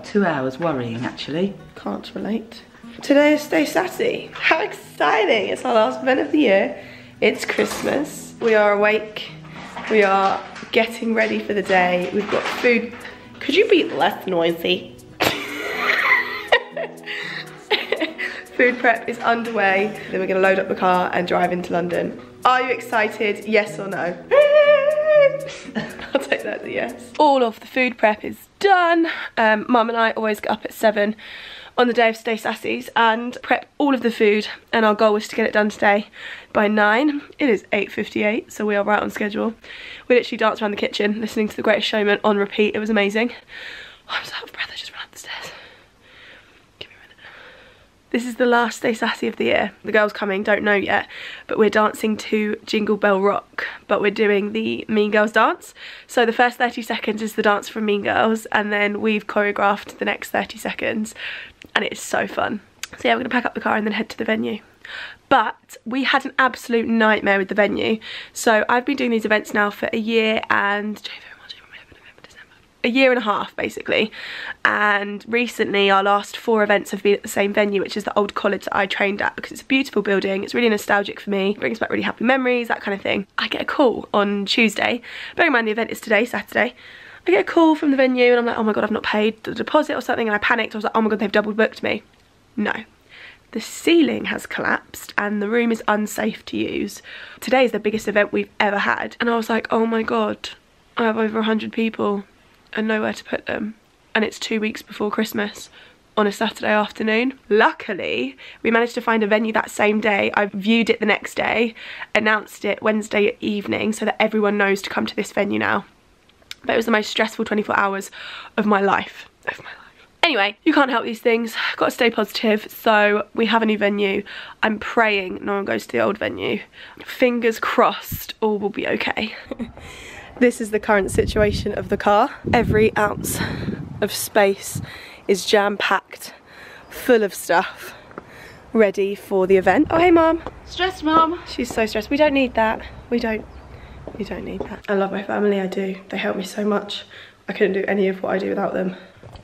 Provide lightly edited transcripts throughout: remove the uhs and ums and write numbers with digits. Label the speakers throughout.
Speaker 1: 2 hours worrying, actually.
Speaker 2: Can't relate. Today is Stay Sassy. How exciting! It's our last event of the year. It's Christmas. We are awake. We are getting ready for the day. We've got food. Could you be less noisy? Food prep is underway. Then we're gonna load up the car and drive into London. Are you excited? Yes or no? I'll take that as a yes. All of the food prep is done. Mum and I always get up at 7 on the day of Stay Sassy's and prep all of the food, and our goal was to get it done today by 9. It is 8:58, so we are right on schedule. We literally danced around the kitchen listening to The Greatest Showman on repeat. It was amazing. Oh, I'm so out of breath, I just ran up the stairs. Give me a minute. This is the last Stay Sassy of the year. The girls coming don't know yet, but we're dancing to Jingle Bell Rock, but we're doing the Mean Girls dance. So the first 30 seconds is the dance from Mean Girls, and then we've choreographed the next 30 seconds. And it's so fun. So yeah, we're gonna pack up the car and then head to the venue. But we had an absolute nightmare with the venue. So I've been doing these events now for a year and a year and a half basically. And recently our last 4 events have been at the same venue, which is the old college that I trained at, because it's a beautiful building. It's really nostalgic for me. It brings back really happy memories, that kind of thing. I get a call on Tuesday. Bearing in mind the event is today, Saturday. I get a call from the venue and I'm like, oh my god, I've not paid the deposit or something, and I panicked. I was like, oh my god, they've double booked me. No. The ceiling has collapsed and the room is unsafe to use. Today is the biggest event we've ever had. And I was like, oh my god, I have over 100 people and nowhere to put them. And it's 2 weeks before Christmas on a Saturday afternoon. Luckily, we managed to find a venue that same day. I viewed it the next day, announced it Wednesday evening so that everyone knows to come to this venue now. But it was the most stressful 24 hours of my life. Anyway, you can't help these things. Got to stay positive. So we have a new venue. I'm praying no one goes to the old venue. Fingers crossed, all will be okay. This is the current situation of the car. Every ounce of space is jam-packed, full of stuff, ready for the event. Oh, hey, Mum.
Speaker 3: Stressed, Mum.
Speaker 2: She's so stressed. We don't need that. We don't need that. I love my family, I do. They help me so much. I couldn't do any of what I do without them.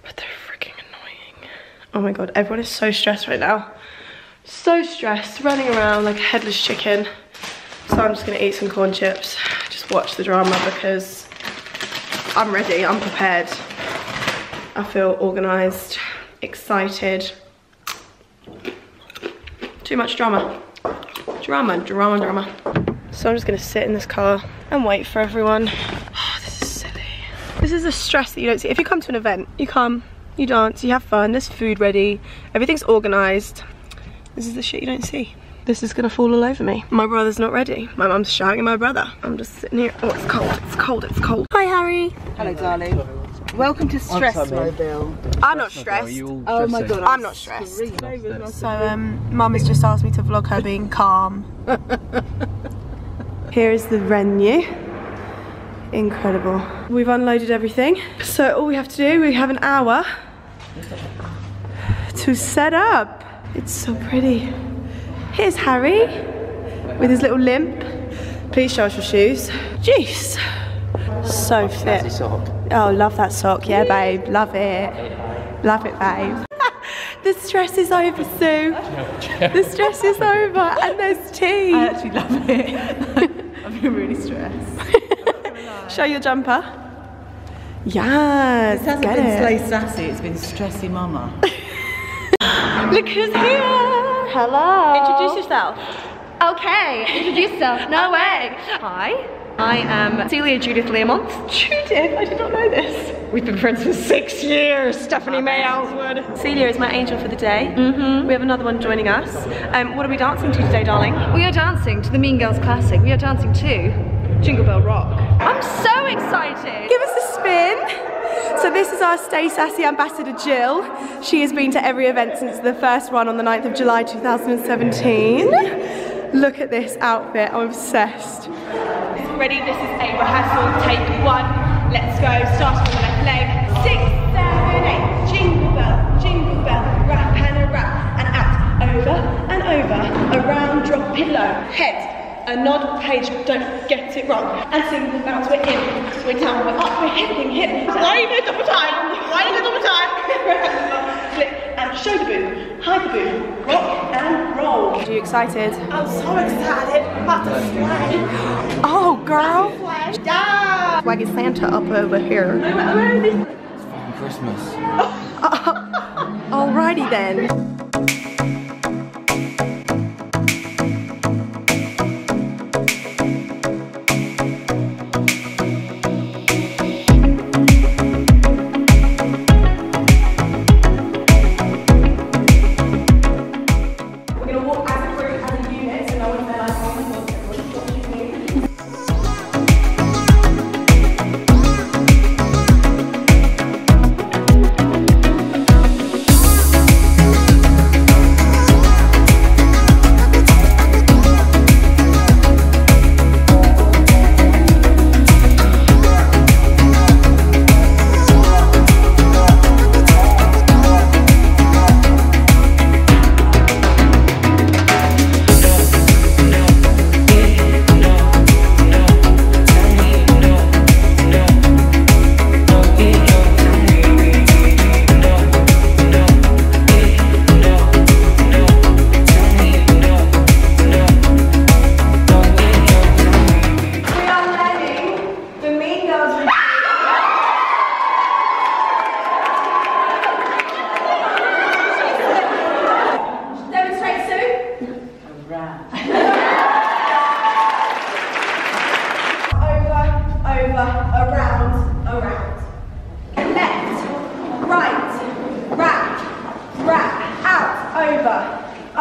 Speaker 2: But they're freaking annoying. Oh my god, everyone is so stressed right now. So stressed, running around like a headless chicken. So I'm just gonna eat some corn chips, just watch the drama, because I'm ready, I'm prepared. I feel organised, excited. Too much drama. Drama. So I'm just gonna sit in this car and wait for everyone. Oh, this is silly. This is the stress that you don't see. If you come to an event, you come, you dance, you have fun, there's food ready, everything's organised. This is the shit you don't see. This is gonna fall all over me. My brother's not ready. My mum's shouting at my brother. I'm just sitting here. Oh, it's cold, it's cold, it's cold. Hi, Harry.
Speaker 3: Hello, darling. Welcome to Stress Mobile.
Speaker 2: I'm not stressed.
Speaker 3: Oh my god,
Speaker 2: I'm not stressed. So, Mum has just asked me to vlog her being calm. Here is the venue. Incredible. We've unloaded everything. So all we have to do, we have an hour to set up. It's so pretty. Here's Harry with his little limp. Please show us your shoes. Jeez. So fit. Oh, love that sock. Yeah, babe. Love it. Love it, babe. The stress is over, Sue. The stress is over, and there's tea.
Speaker 3: I actually love it. I've been really stressed.
Speaker 2: Show your jumper. Yes,
Speaker 3: This hasn't
Speaker 2: get
Speaker 3: been
Speaker 2: it.
Speaker 3: Slay Sassy, it's been Stressy Mama.
Speaker 2: Look who's here. Hello. Introduce yourself.
Speaker 4: Okay, introduce yourself. No way.
Speaker 2: Hi.
Speaker 4: I am Celia Judith Learmont.
Speaker 2: Judith, I did not know this.
Speaker 4: We've been friends for 6 years. Stephanie May Ellswood.
Speaker 2: Celia is my angel for the day. We have another one joining us. What are we dancing to today, darling?
Speaker 4: We are dancing to the Mean Girls classic. We are dancing to Jingle Bell Rock. I'm so excited.
Speaker 2: Give us a spin. So this is our Stay Sassy ambassador, Jill. She has been to every event since the first one on the 9th of July 2017. Look at this outfit, I'm obsessed. Ready, this is a rehearsal, take 1. Let's go, start on the left leg. 6, 7, 8, jingle bell, rap and a rap, and out, over and over, around, drop it low, head, a nod, page, don't get it wrong. And single bells, we're in, we're down, we're up, we're hitting, hit. Wide a double time, wide a double time. Flip and show the boo, hide the boo, rock and roll.
Speaker 3: Are you excited?
Speaker 2: I'm so excited, about to fly.
Speaker 3: Oh, girl.
Speaker 2: Yeah.
Speaker 3: Swaggy Santa up over here.
Speaker 2: Where is this?
Speaker 5: It's fucking Christmas.
Speaker 3: Alrighty then.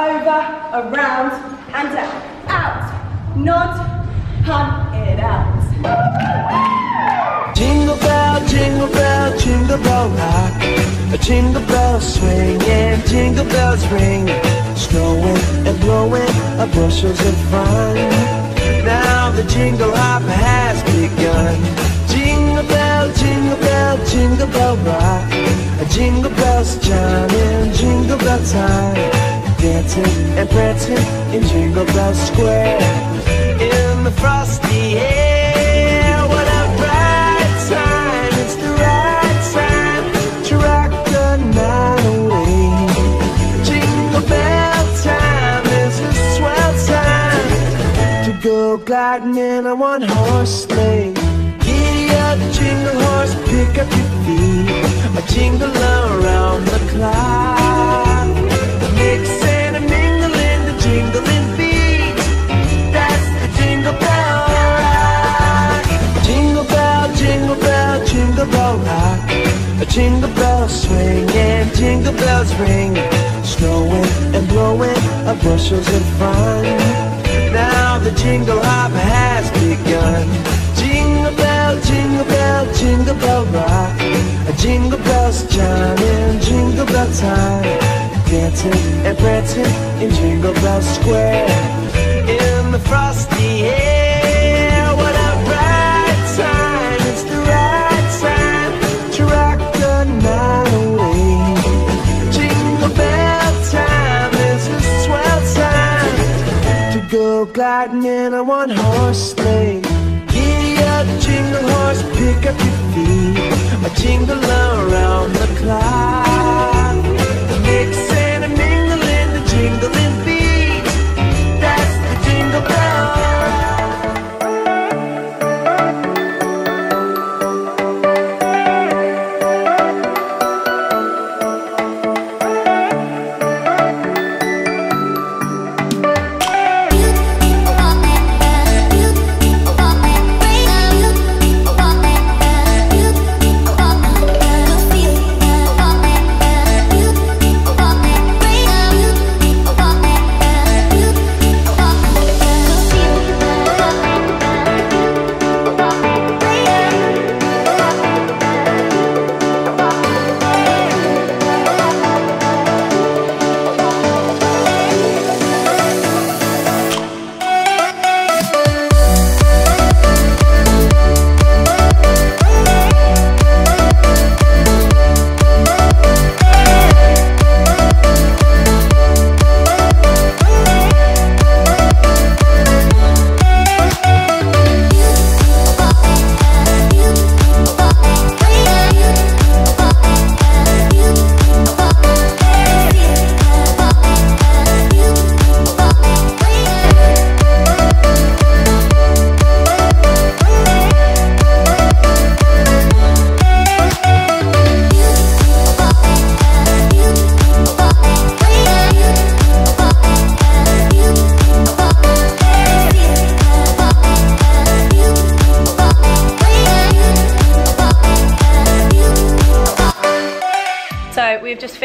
Speaker 2: Over, around, and down. Out. Nod, pun it out.
Speaker 6: Jingle bell, jingle bell rock. A jingle bell swing and jingle bells ring. Snowing and blowing bushels of fun. Now the jingle hop has begun. Jingle bell, jingle bell rock. A jingle bells chiming, jingle bell time. Dancing and prancing in Jingle Bell Square. In the frosty air, what a bright time. It's the right time to rock the night away. Jingle bell time is a swell time to go gliding in a one-horse sleigh. Giddy up, jingle horse, pick up your feet. A jingle around the clock. Mix and a mingle in the jingling beat. That's the jingle bell rock. Jingle bell, jingle bell rock. A jingle bell swing and jingle bells ring. Snowing and blowing bushels of fun. Now the jingle hop has begun. Jingle bell, jingle bell rock. A jingle bells chiming, jingle bell time. Dancing and prancing in Jingle Bell Square. In the frosty air, what a bright time. It's the right time to rock the night away. Jingle bell time is a swell time to go gliding in a one-horse sleigh. Giddy up, jingle horse, pick up your feet. A jingle around the clock. Mix and a mingle in the jingling beat. That's the jingle bell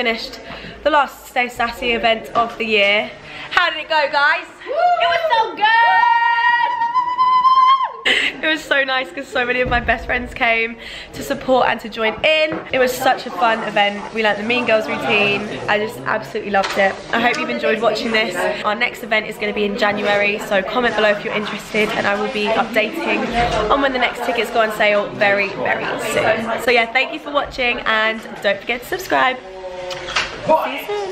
Speaker 2: finished the last Stay Sassy event of the year. How did it go, guys? It was so good! It was so nice because so many of my best friends came to support and to join in. It was such a fun event. We learnt the Mean Girls routine. I just absolutely loved it. I hope you've enjoyed watching this. Our next event is going to be in January, so comment below if you're interested and I will be updating on when the next tickets go on sale very, very soon. So yeah, thank you for watching and don't forget to subscribe. See you soon.